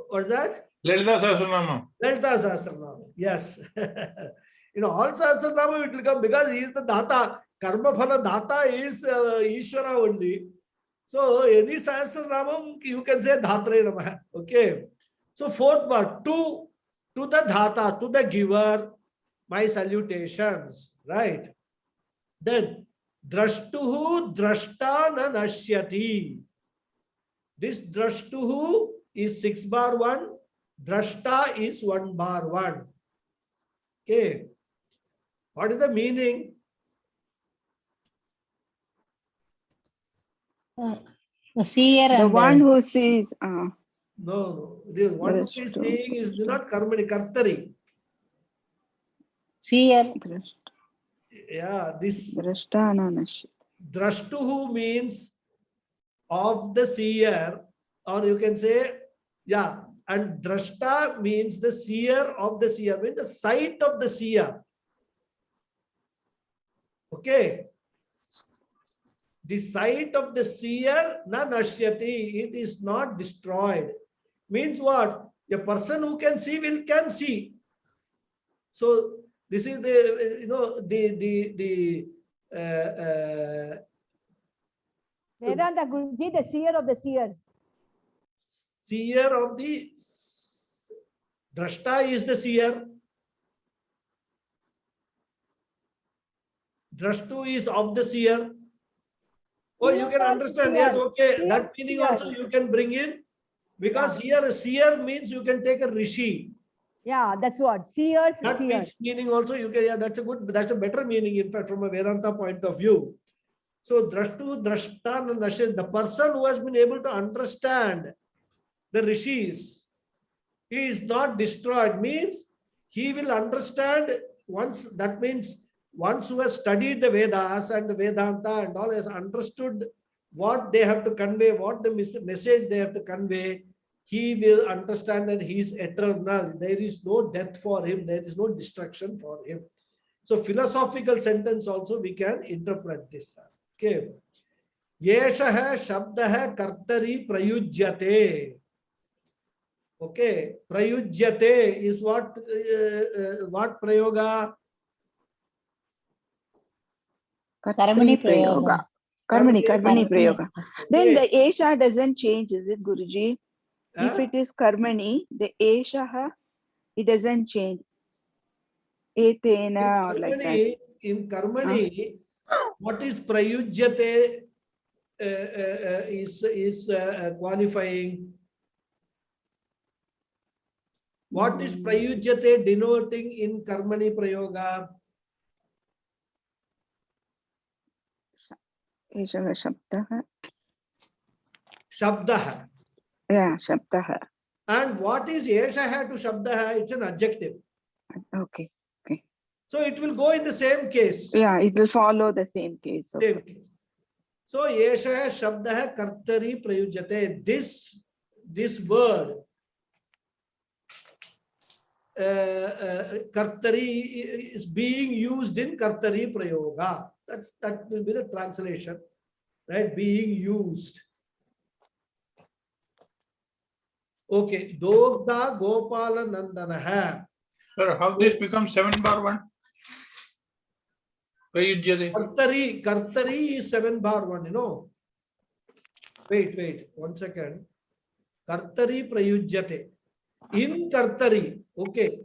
A: What's that?
B: Lalita Sahasranama.
A: Lalita Sahasranama. Yes. All Sahasranama it will come because he is the Data. Karma Phala Data is Ishvara only. So any Sahasranamam you can say Datre Namaha. Okay. So fourth part, to the dhata, to the giver, my salutations, right? Then, drashtuhu drashta na nashyati. This drashtuhu is 6/1, drashta is 1/1. Okay. What is the meaning?
F: The seer
C: The
F: and
C: one who sees.
A: No, this one who is saying is not karmani, kartari.
F: seer.
A: Yeah, this
C: Drashtananashi.
A: drashtuhu means of the seer, or you can say, yeah, and drashta means the seer of the seer, means the sight of the seer. Okay. The sight of the seer, na nashyati, it is not destroyed. Means what? A person who can see can see. So this is the
C: Vedanta Guruji, the seer of the seer.
A: seer of the drashta is the seer. Drashtu is of the seer. Oh, you can understand. Yes, okay. That meaning also you can bring in. Because here a seer means you can take a rishi.
C: Yeah, that's what. Seers,
A: That
C: seers.
A: meaning also you can, yeah, that's a better meaning, in fact, from a Vedanta point of view. So drashtu, drashta, and nashin, the person who has been able to understand the rishis, he is not destroyed, means he will understand once, that means once who has studied the Vedas and the Vedanta and all, has understood what they have to convey, what the message they have to convey, he will understand that he is eternal. There is no death for him. There is no destruction for him. So philosophical sentence also we can interpret this. Okay. Yeshah shabdah kartari prayujyate. Okay. Prayujyate is what prayoga?
F: Karmani prayoga.
C: Karmani
F: Karmani.
C: prayoga. Then
A: Okay.
C: the Esha doesn't change, is it, Guruji? If
A: Huh?
C: it is Karmani, the Esha, it doesn't change. Etena or like that.
A: In Karmani, what is prayujyate is qualifying? What is prayujyate denoting in Karmani prayoga?
C: Esha Shabdaha.
A: Shabdah.
C: Yeah, Shabdaha.
A: And what is Yeshaha to Shabdaha? It's an adjective.
C: Okay.
A: So it will go in the same case.
C: Yeah, it will follow the same case. Okay.
A: Same case. So Yeshaha Shabdaha Kartari Prayujyate. This word Kartari is being used in Kartari Prayoga. That will be the translation, right? Being used. Okay. Dogda Gopala Nandanaha.
B: Sir, how this becomes 7/1? Prayujyate.
A: Kartari is 7/1, you know. Wait, 1 second. Kartari Prayujyate. In Kartari. Okay.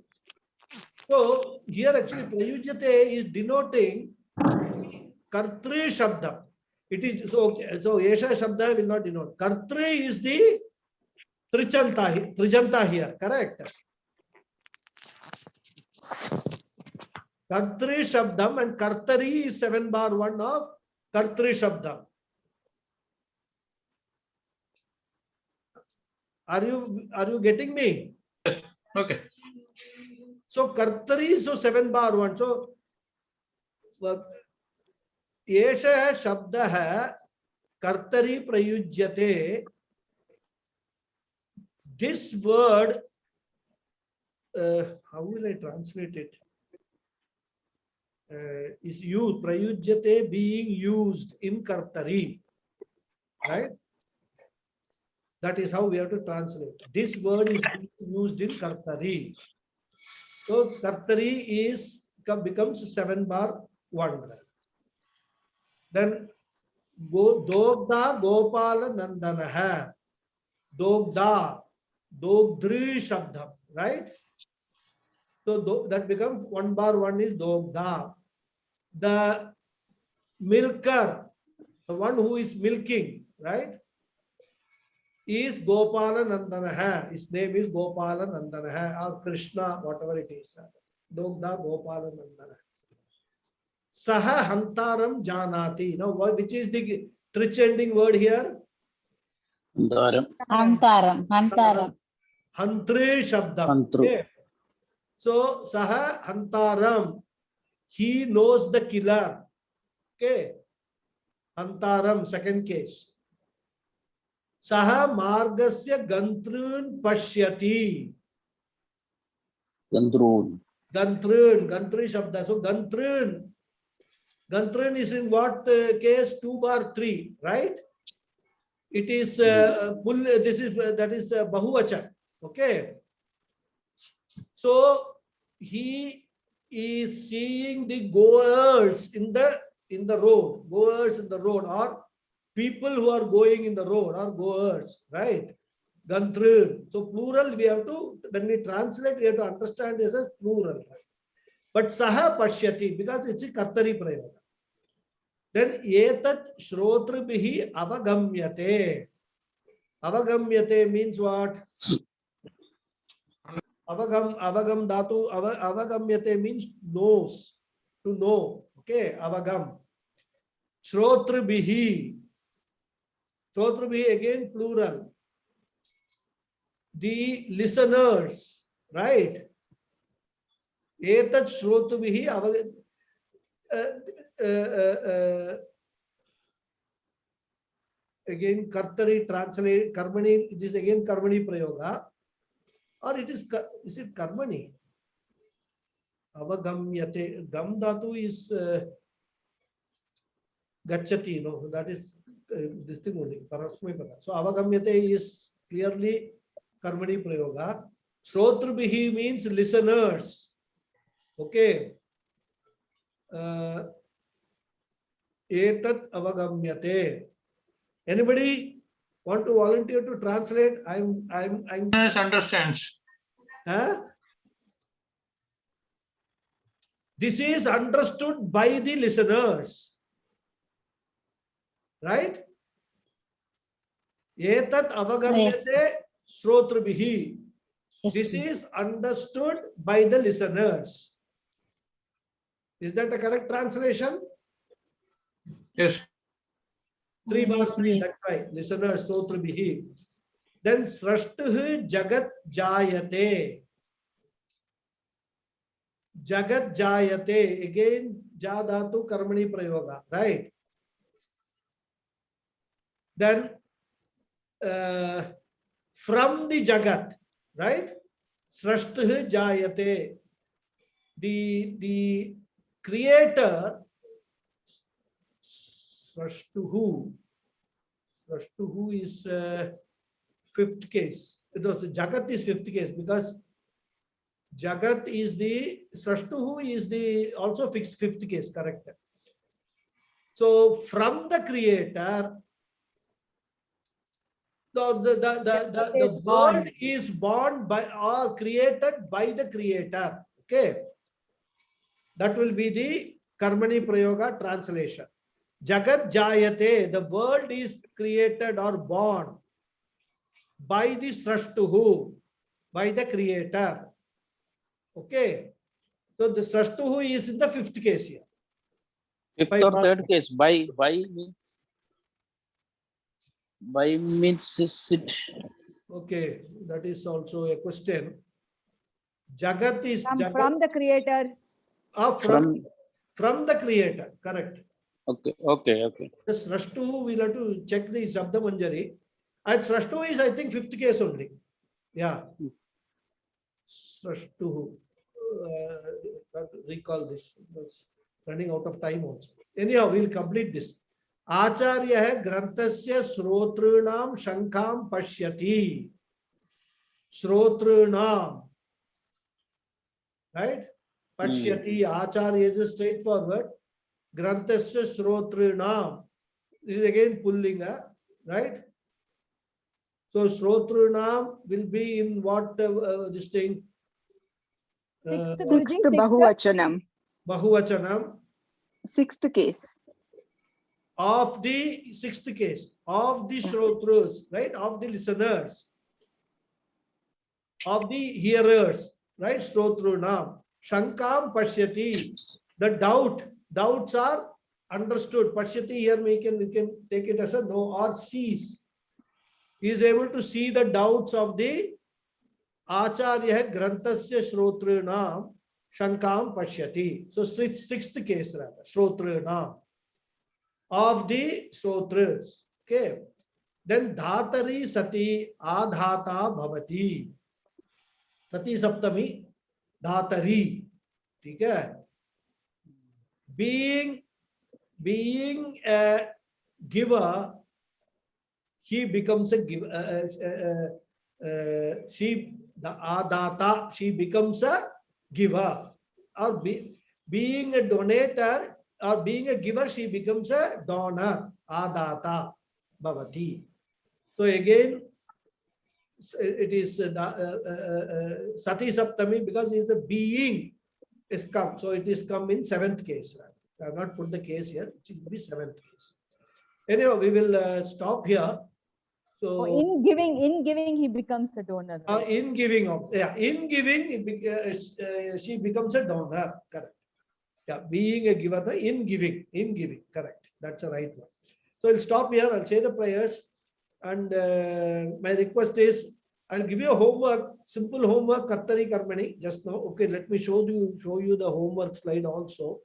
A: So here actually Prayujyate is denoting Kartri Shabda. It is so Yesha Shabda will not denote. Kartri is the Trijanta here, correct? Kartri Shabdam and Kartari is 7/1 of Kartri Shabdam. Are you getting me?
B: Okay.
A: So Kartari, so 7/1. So Yesha Shabda Kartari Prayujyate. This word, how will I translate it? Is used, Prayujyate, being used in Kartari, right? That is how we have to translate. This word is being used in Kartari. So Kartari becomes 7/1. Then Dogda Gopala Nandanaha. Dogda. Dogdri Shabdam, right? So that becomes 1/1 is Dogda. The milker, the one who is milking, right, is Gopala Nandanaha. His name is Gopala Nandanaha or Krishna, whatever it is. Dogda Gopala Nandanaha. Saha Hantaram Janati. Now, which is the trich-ending word here?
F: Hantaram.
A: Hantri Shabdam.
E: Hantru.
A: Okay. So Saha Hantaram. He knows the killer. Okay. Hantaram, second case. Saha Margasya Gantrun Pashyati.
E: Gandrun.
A: Gantri Shabda. So Gantrun is in what case? 2/3, right? It is that is Bahuvachan. Okay. So he is seeing the goers in the road, or people who are going in the road are goers, right? Gantrun. So plural, we have to, when we translate, we have to understand this as plural. Right? But Saha Pashyati, because it's a Kartari Prayoga. Then Etat Shrotribihi Avagamyate. Avagamyate means what? Avagam dhatu, avagamyate means knows, to know. Okay, avagam. Shrotribihi. Shrotribihi again plural. The listeners, right? Etat shrotribihi avagam. Again, Kartari translate, Karmani, it is again Karmani Prayoga. Or is it Karmani? Avagamyate. Gam dhatu is gachati. No, that is this thing only. Parasmaipada. So avagamyate is clearly karmani prayoga. Shrotrubihi means listeners. Okay. Etat avagamyate. Anybody want to volunteer to translate? I'm.
B: Yes, understands.
A: Huh? This is understood by the listeners. Right? Etat avagamyate shrotrubihi.
F: Yes,
A: This
F: please.
A: is understood by the listeners. Is that a correct translation?
B: Yes.
A: 3 bar
F: Yes,
A: 3,
F: yes.
A: that's right. Listeners, shrotrubihi. Then srashtuh jagat jayate. Jagat jayate. Again, jadatu karmani prayoga. Right? Then from the jagat, right? Srashtuh jayate. The creator, Srashtuhu. Srashtuhu is fifth case. Jagat is fifth case because Jagat is the Srashtuhu is the also fixed fifth case, correct? So from the creator, the world is born by or created by the creator. Okay. That will be the Karmani Prayoga translation. Jagat Jayate, the world is created or born by the Srashtuhu, by the creator. Okay. So the Srashtuhu is in the fifth case here.
E: Fifth or third case. By means is it?
A: Okay, that is also a question. Jagat is Jagat.
C: From the creator.
A: From the creator, correct.
E: Okay.
A: This Srashtuhu, we'll have to check the Shabda Manjari. And Srashtuhu is, I think, fifth case only. Yeah. Srashtuhu. Recall this. It's running out of time also. Anyhow, we'll complete this. Acharya hai granthasya srotrunam shankam pashyati. Srotrunam. Right? Pashyati. Acharya is straightforward. Granthasya srotrunam. This is again pullinga. Right? So Srotrunam will be in what this thing?
H: Sixth Bahuvachanam.
A: Bahuvachanam.
H: Sixth case.
A: Of the sixth case. Of the Shrotrus, right? Of the listeners. Of the hearers, right? Srotrunam. Shankam Pashyati. The doubts are understood. Pashyati here we can take it as a no or sees. He is able to see the doubts of the Acharya Granthasya Shrotrunam Shankam Pashyati. So sixth case rather, Shrotrunam. Of the Shrotras. Okay. Then Dhatari Sati Adhata Bhavati. Sati Saptami Dhatari. Okay. Being a giver, he becomes a giver. The Adhata, she becomes a giver. Or being a donator, or being a giver, she becomes a donor. Adhata bhavati. So again, it is Sati Saptami because it is a being is come. So it is come in seventh case. I have not put the case here. It will be seventh case. Anyhow, we will stop here. So
C: in giving, he becomes a donor. Right?
A: In giving, she becomes a donor. Correct. Yeah, being a giver, in giving, correct. That's the right one. So I'll stop here. I'll say the prayers, and my request is I'll give you a homework, simple homework, Kartari Karmani, just now. Okay, let me show you the homework slide also,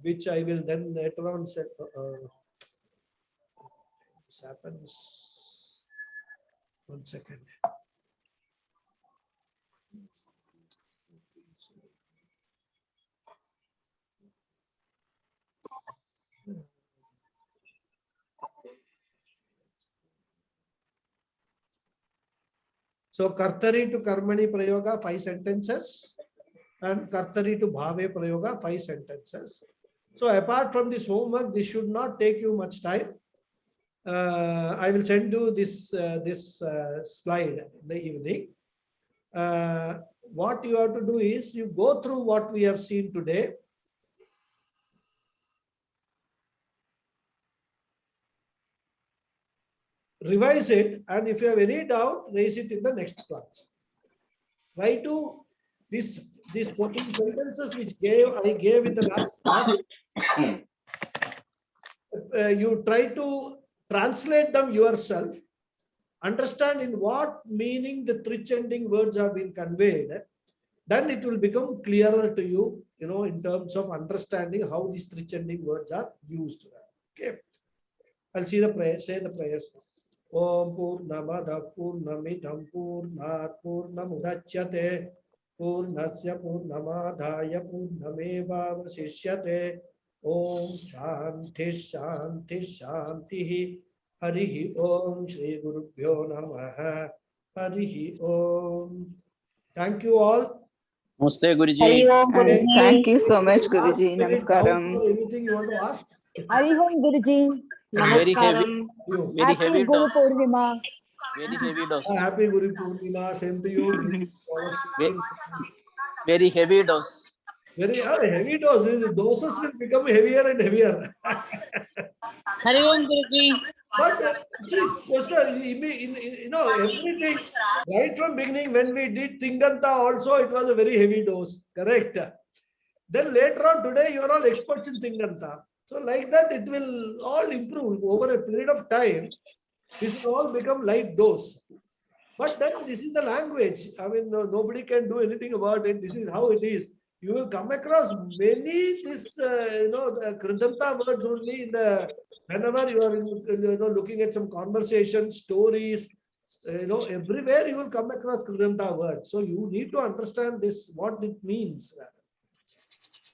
A: which I will then later on say. This happens. 1 second. So Kartari to Karmani Prayoga, 5 sentences. And Kartari to Bhave Prayoga, 5 sentences. So apart from this homework, this should not take you much time. I will send you this slide in the evening. What you have to do is you go through what we have seen today. Revise it, and if you have any doubt, raise it in the next class. Try to these 14 sentences which I gave in the last class. You try to translate them yourself. Understand in what meaning the three-ending words have been conveyed. Then it will become clearer to you, in terms of understanding how these three-ending words are used. Okay. I'll see the prayer. Say the prayers. Om Purnamada Purnamidam Purnat Purnamudachyate Purnasya Purnamadhaya Purnameva Vasishyate Om Shanti Shanti Shanti Harihi Om Shri Gurubhyo Namaha Harihi Om. Thank you all.
E: Namaste, Guruji.
H: Thank you so much,
A: Ask
H: Guruji.
A: any doubt
H: Namaskaram.
A: or anything you want to ask?
C: Hari Om Guruji.
E: Very heavy,
A: You.
E: very
C: Happy
E: heavy
C: Guru
E: dose.
C: Purnima.
E: Very heavy dose.
A: Happy Guru Purnima. Same to you.
E: Very heavy dose.
A: Very heavy dose. The doses will become heavier and heavier.
G: Hari Om Guruji.
A: But see, everything right from beginning when we did Tinganta also, it was a very heavy dose. Correct. Then later on today, you are all experts in Tinganta. So like that, it will all improve over a period of time. This will all become light dose. But then this is the language. I mean, nobody can do anything about it. This is how it is. You will come across many Kridanta words only in the whenever you are looking at some conversation, stories, everywhere you will come across Kridanta words. So you need to understand this, what it means.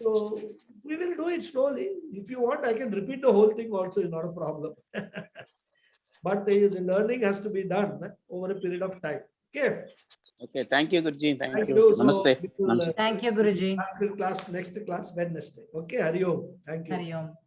A: So we will do it slowly. If you want, I can repeat the whole thing also, not a problem. But the learning has to be done over a period of time. Okay.
E: Okay, thank you, Guruji. Thank you.
A: So
E: Namaste.
A: we will,
E: Namaste.
C: Thank you, Guruji.
A: next class Wednesday. Okay, Hari Om. Thank you.
C: Hari Om.